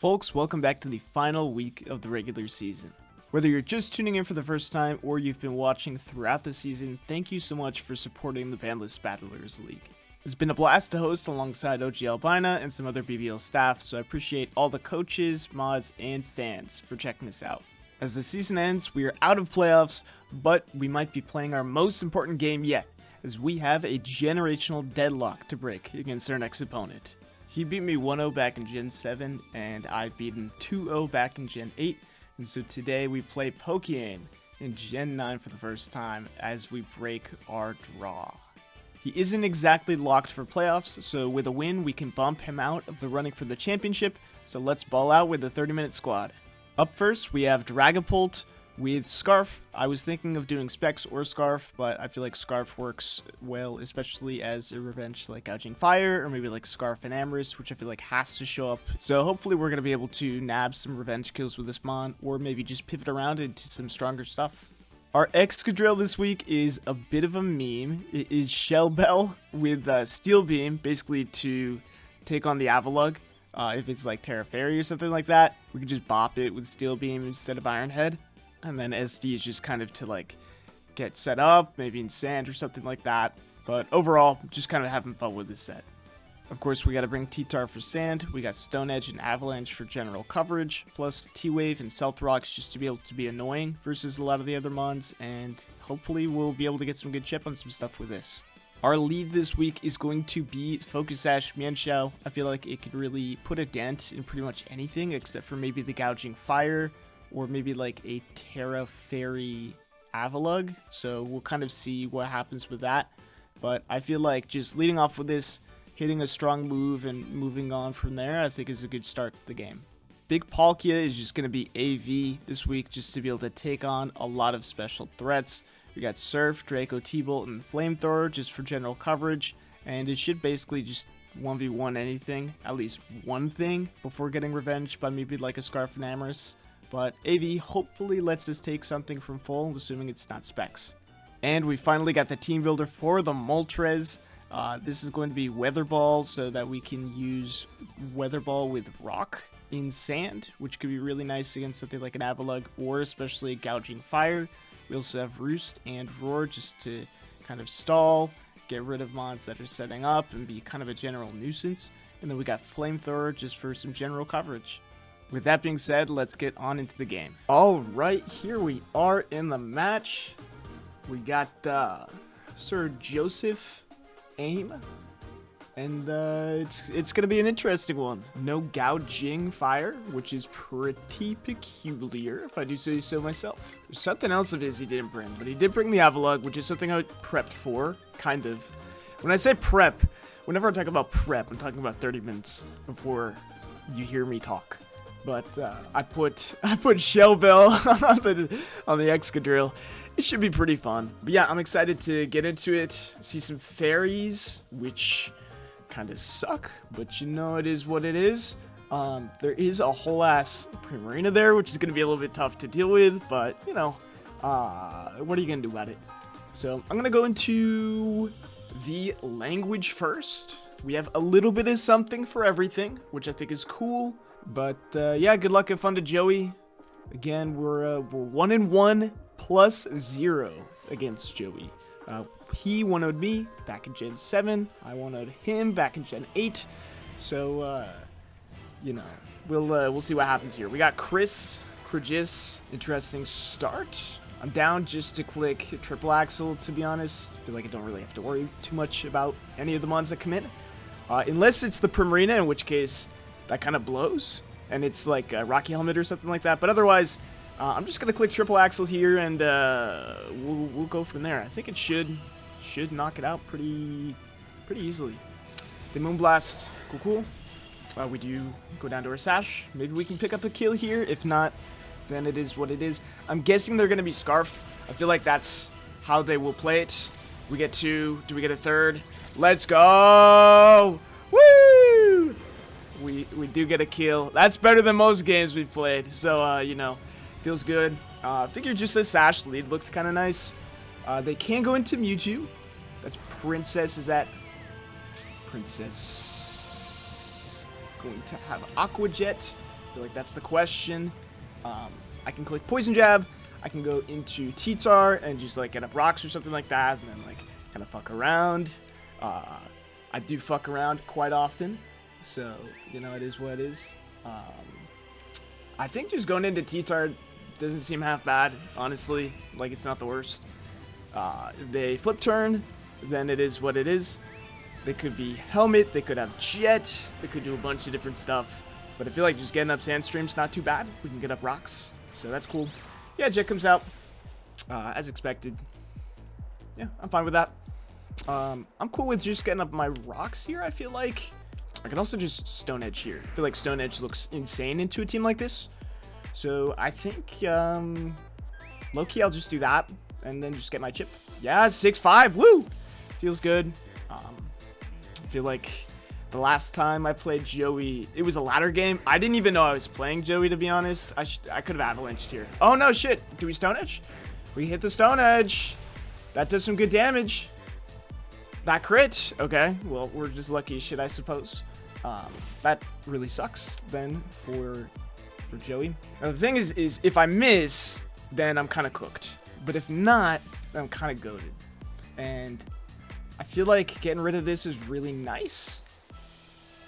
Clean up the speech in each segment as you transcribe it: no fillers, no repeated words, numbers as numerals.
Folks, welcome back to the final week of the regular season. Whether you're just tuning in for the first time or you've been watching throughout the season, thank you so much for supporting the Bandless Battlers League. It's been a blast to host alongside OG Albina and some other BBL staff, so I appreciate all the coaches, mods, and fans for checking us out. As the season ends, we are out of playoffs, but we might be playing our most important game yet, as we have a generational deadlock to break against our next opponent. He beat me 1-0 back in Gen 7, and I beat him 2-0 back in Gen 8, and so today we play Pokemon in Gen 9 for the first time as we break our draw. He isn't exactly locked for playoffs, so with a win we can bump him out of the running for the championship, so let's ball out with the 30-minute squad. Up first we have Dragapult with Scarf. I was thinking of doing Specs or Scarf, but I feel like Scarf works well, especially as a revenge like Gouging Fire, or maybe like Scarf and Amorous, which I feel like has to show up. So hopefully we're going to be able to nab some revenge kills with this mon, or maybe just pivot around into some stronger stuff. Our Excadrill this week is a bit of a meme. It is Shell Bell with Steel Beam, basically to take on the Avalugg. If it's like Terra Fairy or something like that, we can just bop it with Steel Beam instead of Iron Head. And then SD is just kind of to like get set up, maybe in sand or something like that. But overall, just kind of having fun with this set. Of course, we got to bring T-Tar for sand. We got Stone Edge and Avalanche for general coverage, plus T-Wave and Stealth Rocks just to be able to be annoying versus a lot of the other mons. And hopefully we'll be able to get some good chip on some stuff with this. Our lead this week is going to be Focus Sash Mienshao. I feel like it could really put a dent in pretty much anything except for maybe the Gouging Fire, or maybe like a Terra Fairy Avalugg, so we'll kind of see what happens with that. But I feel like just leading off with this, hitting a strong move and moving on from there, I think is a good start to the game. Big Palkia is just going to be AV this week, just to be able to take on a lot of special threats. We got Surf, Draco, T-Bolt, and Flamethrower just for general coverage, and it should basically just 1v1 anything, at least one thing, before getting revenge by maybe like a Scarf and Amorous. But AV hopefully lets us take something from full, assuming it's not Specs. And we finally got the team builder for the Moltres. This is going to be Weather Ball, so that we can use Weather Ball with Rock in sand, which could be really nice against something like an Avalugg, or especially Gouging Fire. We also have Roost and Roar just to kind of stall, get rid of mons that are setting up, and be kind of a general nuisance. And then we got Flamethrower just for some general coverage. With that being said, let's get on into the game. All right, here we are in the match. We got Sir Joseph Aim, and it's going to be an interesting one. No Gouging Fire, which is pretty peculiar, if I do say so myself. There's something else of his he didn't bring, but he did bring the Avalugg, which is something I prepped for, kind of. When I say prep, whenever I talk about prep, I'm talking about 30 minutes before you hear me talk. But I put Shell Bell on the Excadrill. It should be pretty fun. But yeah, I'm excited to get into it. See some fairies, which kind of suck, but you know it is what it is. There is a whole ass Primarina there, which is going to be a little bit tough to deal with, but you know, what are you going to do about it? So I'm going to go into the language first. We have a little bit of something for everything, which I think is cool. But yeah, good luck and fun to Joey. Again, we're 1-1 plus 0 against Joey. He 1-0'd me back in Gen 7. I 1-0'd him back in Gen 8. So you know, we'll see what happens here. We got Chris, interesting start. I'm down just to click Triple Axle, to be honest. I feel like I don't really have to worry too much about any of the mons that come in. Unless it's the Primarina, in which case that kind of blows, and it's like a Rocky Helmet or something like that. But otherwise, I'm just gonna click Triple Axle here, and we'll go from there. I think it should knock it out pretty easily. The Moonblast, cool. We do go down to our Sash. Maybe we can pick up a kill here. If not, then it is what it is. I'm guessing they're gonna be Scarf. I feel like that's how they will play it. We get 2. Do we get a 3rd? Let's go! Woo! We do get a kill. That's better than most games we've played. So, you know, feels good. Figure just a Sash lead looks kind of nice. They can go into Mewtwo. That's Princess. Is that Princess? Going to have Aqua Jet. I feel like that's the question. I can click Poison Jab. I can go into T-Tar and just like get up rocks or something like that, and then like kind of fuck around. I do fuck around quite often, so you know it is what it is. I think just going into T-Tar doesn't seem half bad, honestly. Like, it's not the worst. If they flip turn, then it is what it is. They could be Helmet, they could have Jet, they could do a bunch of different stuff. But I feel like just getting up Sandstream's not too bad. We can get up rocks, so that's cool. Yeah, Jet comes out, as expected. Yeah, I'm fine with that. I'm cool with just getting up my rocks here, I feel like. I can also just Stone Edge here. I feel like Stone Edge looks insane into a team like this. So I think, low-key, I'll just do that. And then just get my chip. Yeah, 6-5. Woo! Feels good. I feel like the last time I played Joey, it was a ladder game. I didn't even know I was playing Joey, to be honest. I could have avalanched here. Oh, no, shit. Do we Stone Edge? We hit the Stone Edge. That does some good damage. That crit. Okay, well, we're just lucky as shit, I suppose. That really sucks then for Joey. Now, the thing is if I miss, then I'm kind of cooked. But if not, then I'm kind of goated. And I feel like getting rid of this is really nice.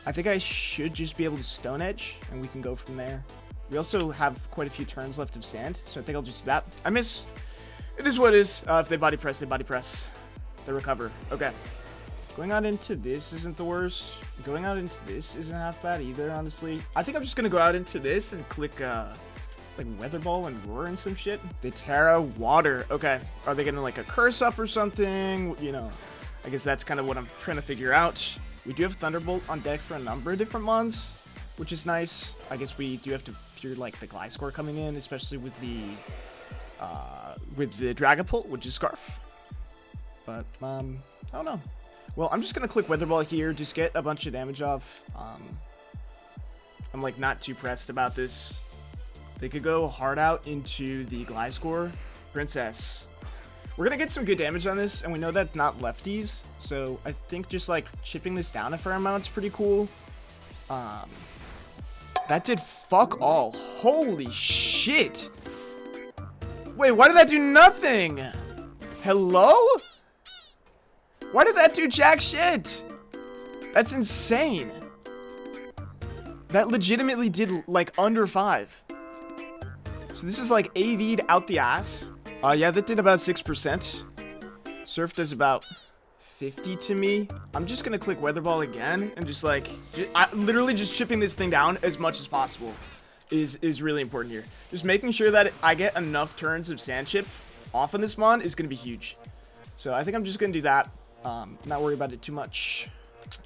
I think I should just be able to Stone Edge, and we can go from there. We also have quite a few turns left of sand, so I think I'll just do that. I miss. It is what it is. If they body press, they body press. They recover. Okay. Going out into this isn't the worst. Going out into this isn't half bad either, honestly. I think I'm just going to go out into this and click, like, Weather Ball and Roar and some shit. The Terra Water. Okay. Are they getting, like, a curse up or something? You know, I guess that's kind of what I'm trying to figure out. We do have Thunderbolt on deck for a number of different mons, which is nice. I guess we do have to fear, like, the Gliscor coming in, especially with the Dragapult, which is Scarf. But, I don't know. Well, I'm just going to click Weather Ball here, just get a bunch of damage off. I'm, like, not too pressed about this. They could go hard out into the Gliscor. Princess. We're going to get some good damage on this, and we know that's not lefties. So I think just, like, chipping this down a fair amount is pretty cool. That did fuck all. Holy shit. Wait, why did that do nothing? Hello? Why did that do jack shit? That's insane. That legitimately did, like, under 5. So this is, like, AV'd out the ass. Yeah, that did about 6%. Surf does about 50 to me. I'm just gonna click Weather Ball again and just, like, literally just chipping this thing down as much as possible is really important here. Just making sure that I get enough turns of Sand Chip off on this mon is gonna be huge. So I think I'm just gonna do that. Not worry about it too much.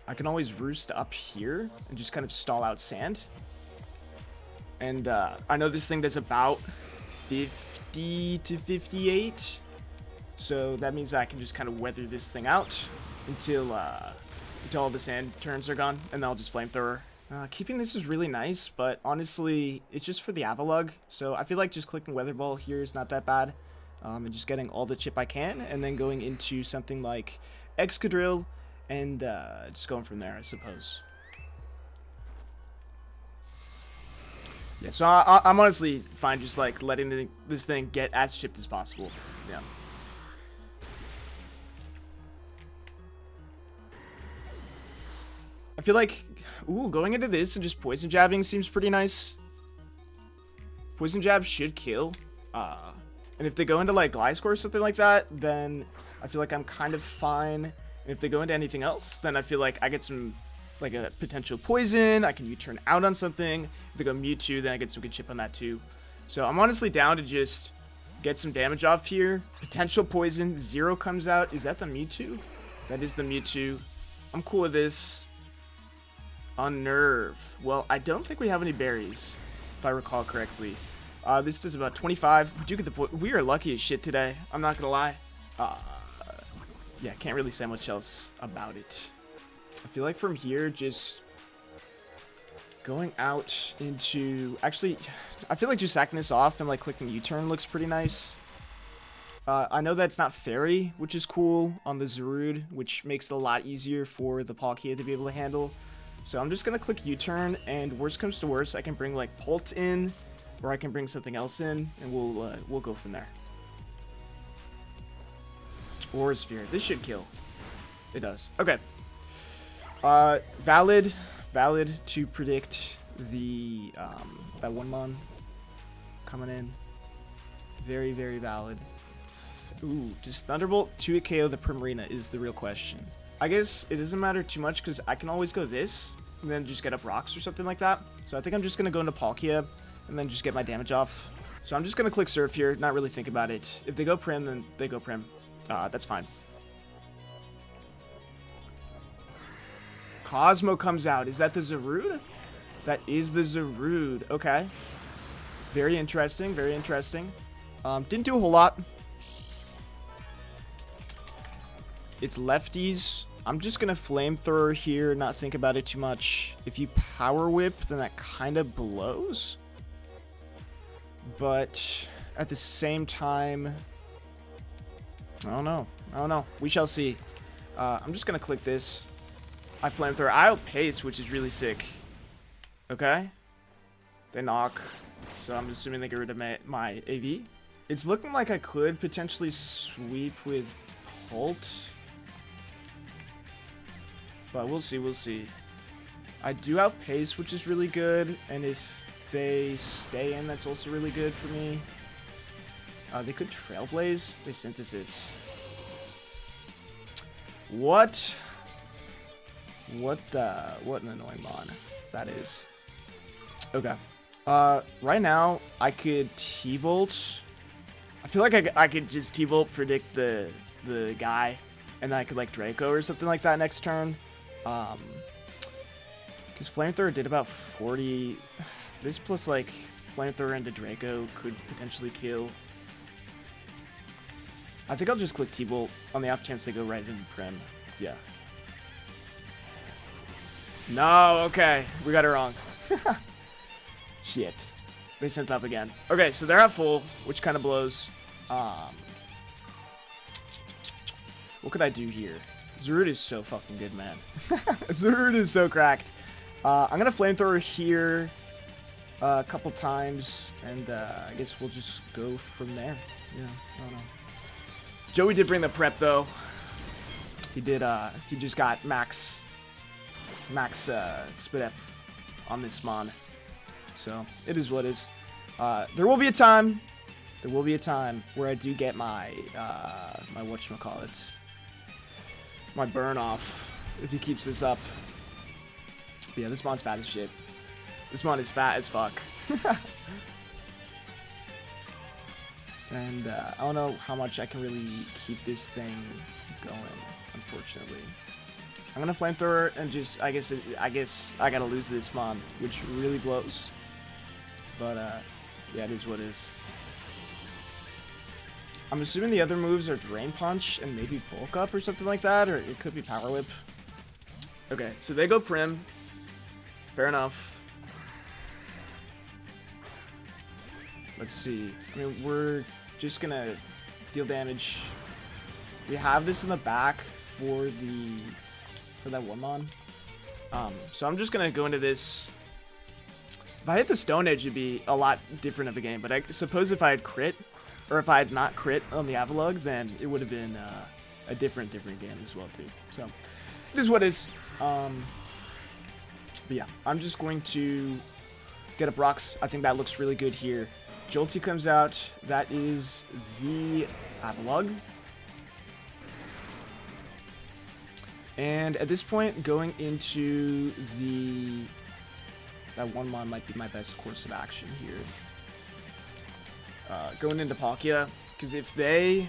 I can always roost up here and just kind of stall out sand. And I know this thing does about 50 to 58. So that means I can just kind of weather this thing out until all the sand turns are gone. And then I'll just Flamethrower. Keeping this is really nice, but honestly, it's just for the Avalugg. So I feel like just clicking Weather Ball here is not that bad. And just getting all the chip I can, and then going into something like Excadrill, and just going from there, I suppose. Yeah, so I'm honestly fine just, like, letting this thing get as chipped as possible. Yeah. I feel like, ooh, going into this and just Poison Jabbing seems pretty nice. Poison Jab should kill. And if they go into, like, Gliscor or something like that, then I feel like I'm kind of fine. And if they go into anything else, then I feel like I get some, like, a potential poison. I can U-turn out on something. If they go Mewtwo, then I get some good chip on that too. So I'm honestly down to just get some damage off here. Potential poison. 0 comes out. Is that the Mewtwo? That is the Mewtwo. I'm cool with this. Unnerve. Well, I don't think we have any berries, if I recall correctly. This does about 25. We do get the point. We are lucky as shit today. I'm not gonna lie. Yeah, can't really say much else about it. I feel like from here, just going out into... Actually, I feel like just sacking this off and, like, clicking U-turn looks pretty nice. I know that's not Fairy, which is cool on the Zarude, which makes it a lot easier for the Palkia to be able to handle. So I'm just going to click U-turn, and worst comes to worst, I can bring like Pult in, or I can bring something else in, and we'll go from there. Or Sphere. This should kill. It does. Okay. Valid to predict the that one mon coming in. Very, very valid. Ooh, does Thunderbolt 2 KO the Primarina is the real question. I guess it doesn't matter too much because I can always go this and then just get up rocks or something like that. So I think I'm just going to go into Palkia and then just get my damage off. So I'm just going to click Surf here, not really think about it. If they go Prim, then they go Prim. That's fine. Cosmo comes out. Is that the Zarude? That is the Zarude. Okay. Very interesting. Very interesting. Didn't do a whole lot. It's lefties. I'm just going to Flamethrower here, not think about it too much. If you Power Whip, then that kind of blows. But at the same time, I don't know. We shall see. I'm just going to click this. I Flamethrower. I outpace, which is really sick. Okay. They knock. So I'm assuming they get rid of my AV. It's looking like I could potentially sweep with Pult. But we'll see, we'll see. I do outpace, which is really good. And if they stay in, that's also really good for me. They could Trailblaze. They Synthesis. What an annoying mon that is. Okay. Right now, I could T-Bolt. I feel like I could just T-Bolt predict the guy. And then I could like Draco or something like that next turn. Because Flamethrower did about 40. This plus like Flamethrower into Draco could potentially kill. I think I'll just click T-Bolt on the off chance they go right into Prim. Yeah. No, okay. We got it wrong. Shit. They sent up again. Okay, so they're at full, which kind of blows. What could I do here? Zarude is so fucking good, man. Zarude is so cracked. I'm going to Flamethrower here a couple times, and I guess we'll just go from there. Yeah, I don't know. Joey did bring the prep, though. He did, he just got max Spit F on this mon. So, it is what it is. There will be a time where I do get my, my whatchamacallit. My burn off if he keeps this up. But yeah, this mon's fat as shit. This mon is fat as fuck. And I don't know how much I can really keep this thing going, unfortunately. I'm gonna Flamethrower and just I guess I gotta lose this mon, which really blows. But yeah, it is what it is. I'm assuming the other moves are Drain Punch and maybe Bulk Up or something like that, or it could be Power Whip. Okay, so they go Prim. Fair enough. Let's see. I mean, we're just gonna deal damage. We have this in the back for that one mon. So I'm just gonna go into this. If I hit the Stone Edge, it'd be a lot different of a game. But I suppose if I had crit, or if I had not crit on the Avalugg, then it would have been a different game as well too. So it is what it is. But yeah, I'm just going to get up rocks. I think that looks really good here. Jolty comes out. That is the Avalugg. And at this point, going into that one mon might be my best course of action here. Going into Palkia, because if they,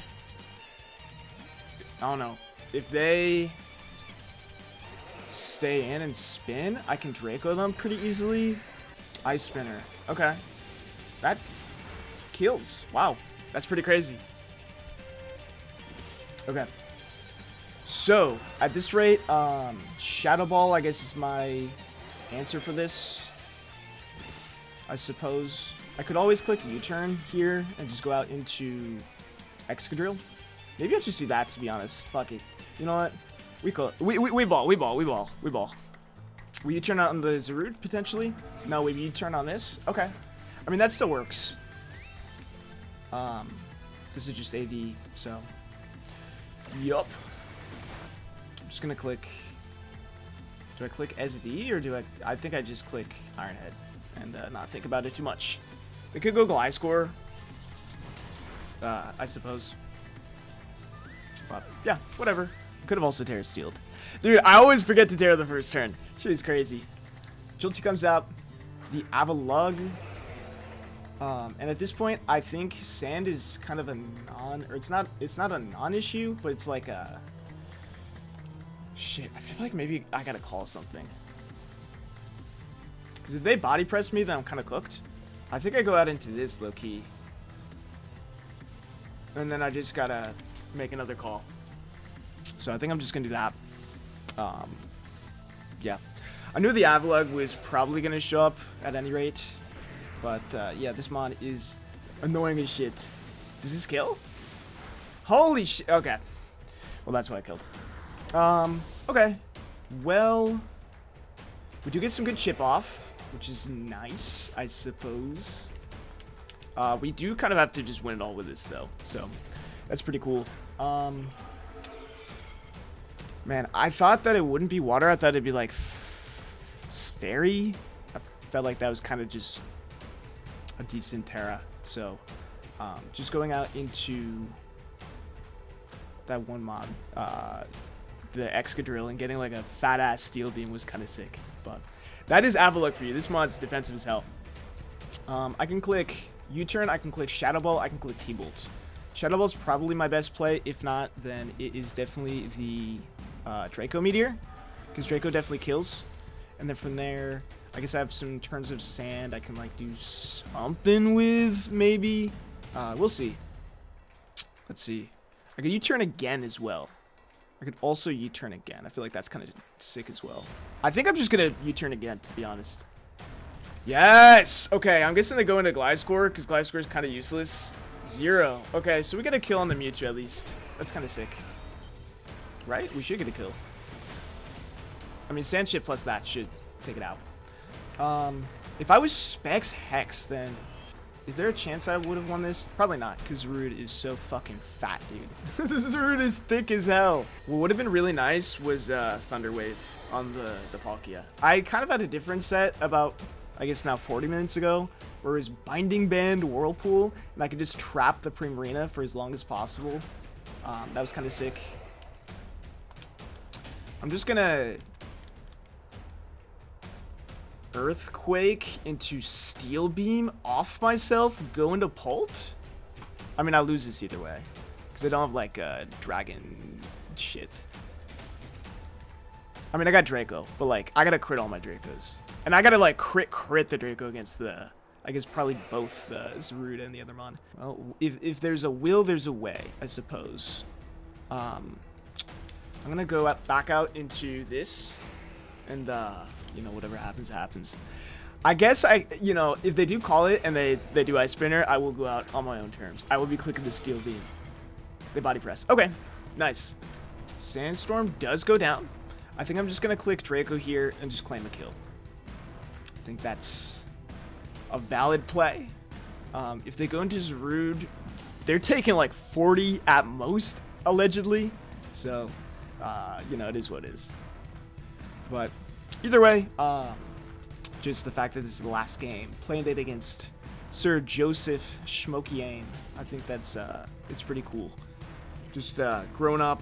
I don't know, if they stay in and spin, I can Draco them pretty easily. Ice Spinner. Okay. That kills. Wow. That's pretty crazy. Okay. So, at this rate, Shadow Ball, I guess, is my answer for this. I suppose. I could always click U-turn here and just go out into Excadrill. Maybe I'll just do that, to be honest. Fuck it. You know what? We ball. Will you turn on the Zarude, potentially? No, will you turn on this? Okay. I mean, that still works. This is just AD, so. Yup. I'm just gonna click. Do I click SD, or do I think I just click Ironhead and not think about it too much. They could go Gliscor, I suppose. But, yeah, whatever. Could have also Terra Steeled. Dude, I always forget to Terra the first turn. Shit is crazy. Jolty comes out. The Avalugg. And at this point, I think Sand is kind of a it's not a non-issue, but it's like a... Shit, I feel like maybe I gotta call something. Because if they body press me, then I'm kind of cooked. I think I go out into this low-key. And then I just gotta make another call. So I think I'm just gonna do that. Yeah. I knew the Avalugg was probably gonna show up at any rate. But yeah, this mon is annoying as shit. Does this kill? Holy shit. Okay. Well, that's why I killed. Okay. Well, we do get some good chip off, which is nice, I suppose. We do kind of have to just win it all with this, though. So, that's pretty cool. Man, I thought that it wouldn't be water. I thought it'd be, like, fairy. I felt like that was kind of just a decent Terra. So, just going out into that one mod, the Excadrill, and getting, like, a fat-ass Steel Beam was kind of sick. But that is Avalugg for you. This mod's defensive as hell. I can click U-Turn, I can click Shadow Ball, I can click T-Bolt. Shadow Ball's probably my best play. If not, then it is definitely the Draco Meteor, because Draco definitely kills. And then from there, I guess I have some turns of Sand I can like do something with, maybe. We'll see. Let's see. I could U-Turn again as well. I could also U-Turn again. I feel like that's kind of sick as well. I think I'm just going to U-Turn again, to be honest. Yes! Okay, I'm guessing they go into Gliscor, because Gliscor is kind of useless. 0. Okay, so we get a kill on the Mewtwo at least. That's kind of sick. Right? We should get a kill. I mean, Sand Shit plus that should take it out. If I was Specs Hex, then is there a chance I would have won this? Probably not, because Zarude is so fucking fat, dude. This Zarude is thick as hell. What would have been really nice was Thunder Wave on the Palkia. I kind of had a different set about, I guess now 40 minutes ago, where it was Binding Band Whirlpool, and I could just trap the Primarina for as long as possible. That was kind of sick. I'm just gonna Earthquake into Steel Beam off myself, go into Pult. I mean, I lose this either way, because I don't have like dragon shit. I mean, I got Draco, but like I gotta crit all my Dracos, and I gotta like crit the Draco against the, I guess probably both the Zarude and the other mon. Well, if there's a will, there's a way, I suppose. I'm gonna go back out into this, and you know, whatever happens, happens. I guess you know, if they do call it and they do Ice Spinner, I will go out on my own terms. I will be clicking the Steel Beam. They body press. Okay, nice. Sandstorm does go down. I think I'm just gonna click Draco here and just claim a kill. I think that's a valid play. If they go into Zarude, they're taking like 40 at most, allegedly. So, you know, it is what it is. But either way, just the fact that this is the last game, playing it against Sir Joseph Schmokiane, I think that's it's pretty cool. Just grown up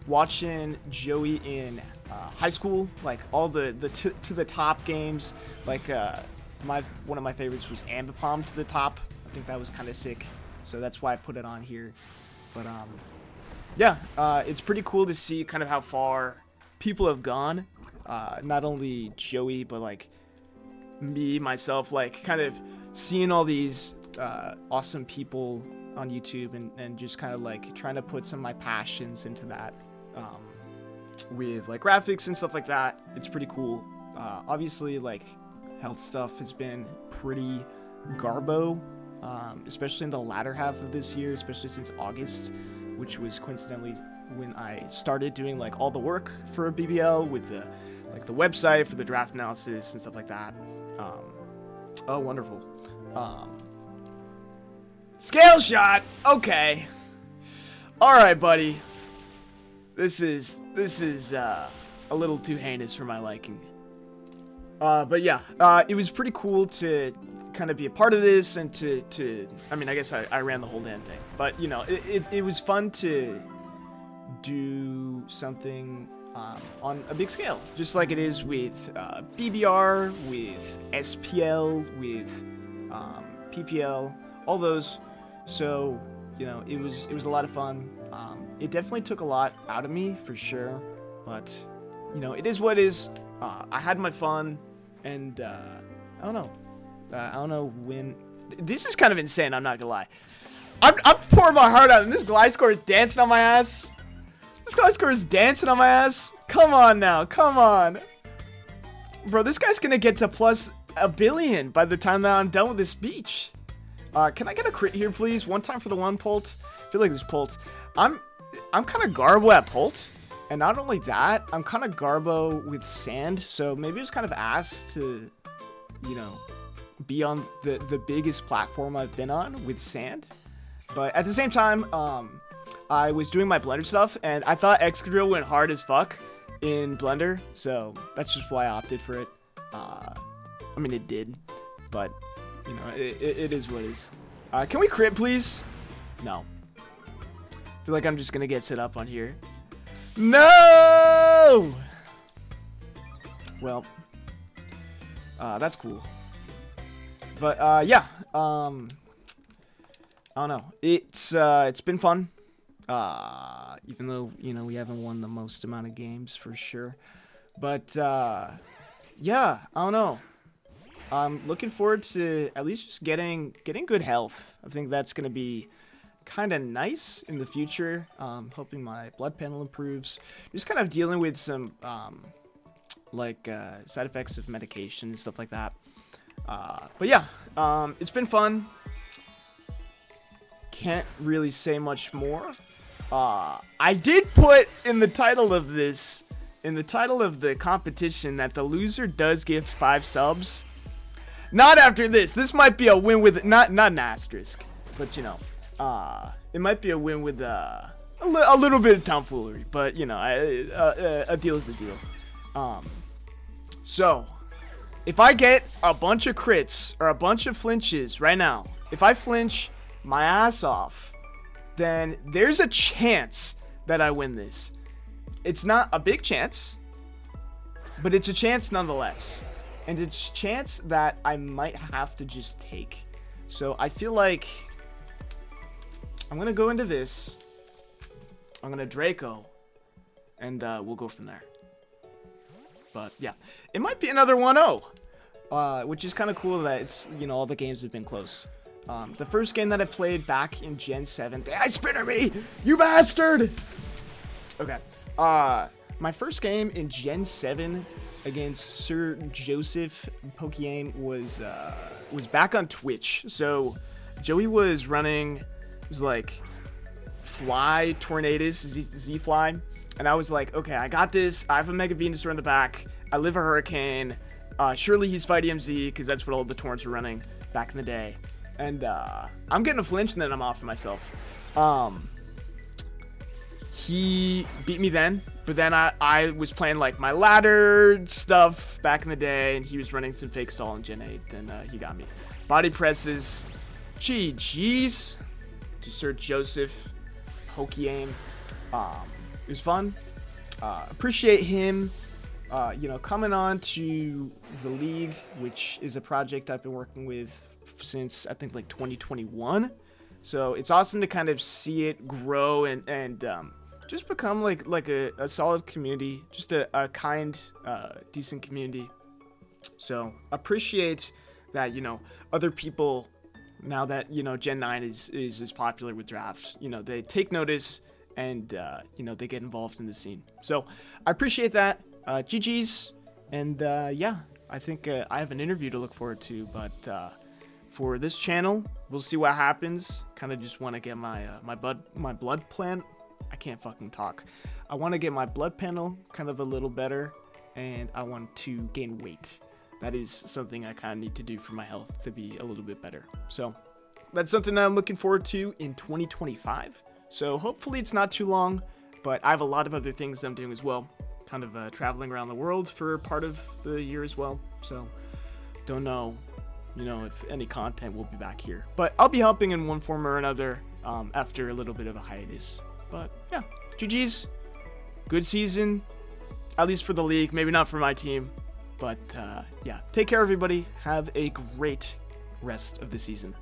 watching Joey in high school, like all the to the top games. Like one of my favorites was Ambipom to the top. I think that was kind of sick, so that's why I put it on here. But yeah, it's pretty cool to see kind of how far people have gone. Not only Joey, but like me, myself, like kind of seeing all these awesome people on YouTube and just kind of like trying to put some of my passions into that with like graphics and stuff like that. It's pretty cool. Obviously, like health stuff has been pretty garbo, especially in the latter half of this year, especially since August, which was coincidentally when I started doing like all the work for BBL with the like the website for the draft analysis and stuff like that. Oh, wonderful. Scale shot. Okay. All right, buddy. This is a little too heinous for my liking. But yeah, it was pretty cool to kind of be a part of this and to I mean, I guess I ran the whole damn thing, but you know, it was fun to do something on a big scale, just like it is with BBR, with SPL, with PPL, all those. So you know, it was a lot of fun. It definitely took a lot out of me for sure, but you know, it is what it is. I had my fun, and I don't know when. This is kind of insane. I'm not gonna lie. I'm pouring my heart out, and this glide score is dancing on my ass. This glide score is dancing on my ass. Come on now, come on, bro. This guy's gonna get to plus a billion by the time that I'm done with this speech. Can I get a crit here, please? One time for the one Pult. I feel like this Pult. I'm kind of garbo at Pult. And not only that, I'm kind of garbo with sand, so maybe it's kind of asked to, you know, be on the biggest platform I've been on with sand. But at the same time, I was doing my Blender stuff, and I thought Excadrill went hard as fuck in Blender, so that's just why I opted for it. I mean, it did, but, you know, it is what it is. Can we crit, please? No. I feel like I'm just going to get set up on here. No! Well, that's cool. But, yeah, I don't know. It's been fun. Even though, you know, we haven't won the most amount of games for sure. But, yeah, I don't know. I'm looking forward to at least just getting good health. I think that's going to be kind of nice in the future. Hoping my blood panel improves. Just kind of dealing with some side effects of medication and stuff like that. But yeah, it's been fun. Can't really say much more. I did put in the title of this, in the title of the competition, that the loser does gift 5 subs. Not after this. This might be a win with not an asterisk, but you know. It might be a win with a little bit of tomfoolery, but you know, a deal is a deal. So if I get a bunch of crits or a bunch of flinches right now, if I flinch my ass off, then there's a chance that I win this. It's not a big chance, but it's a chance nonetheless, and it's a chance that I might have to just take. So I feel like I'm going to go into this. I'm going to Draco. And we'll go from there. But yeah. It might be another 1-0. Which is kind of cool that it's, you know, all the games have been close. The first game that I played back in Gen 7. I spinner me! You bastard! Okay. My first game in Gen 7 against Sir Joseph Pokeyame was back on Twitch. So Joey was running... It was like Fly, Tornadus, Z-Fly. And I was like, okay, I got this. I have a Mega Venusaur in the back. I live a Hurricane. Surely he's Fight EMZ, because that's what all the Torrents were running back in the day. And I'm getting a flinch, and then I'm off of myself. He beat me then. But then I was playing like my ladder stuff back in the day, and he was running some fake stall in Gen 8, and he got me. Body presses. GG's. To Sir Joseph Pokeyame. It was fun. Appreciate him, you know, coming on to the league, which is a project I've been working with since I think like 2021. So it's awesome to kind of see it grow and just become like a solid community, just a kind, decent community. So appreciate that, you know, other people, now that, you know, Gen 9 is as popular with draft, you know, they take notice and, you know, they get involved in the scene. So I appreciate that. GG's. And, yeah, I think I have an interview to look forward to. But for this channel, we'll see what happens. Kind of just want to get my blood plan. I can't fucking talk. I want to get my blood panel kind of a little better. and I want to gain weight. That is something I kind of need to do for my health to be a little bit better. So that's something that I'm looking forward to in 2025. So hopefully it's not too long, but I have a lot of other things I'm doing as well. Kind of traveling around the world for part of the year as well. So don't know, if any content will be back here. But I'll be helping in one form or another after a little bit of a hiatus. But yeah, GG's. Good season, at least for the league. Maybe not for my team. But yeah, take care, everybody. Have a great rest of the season.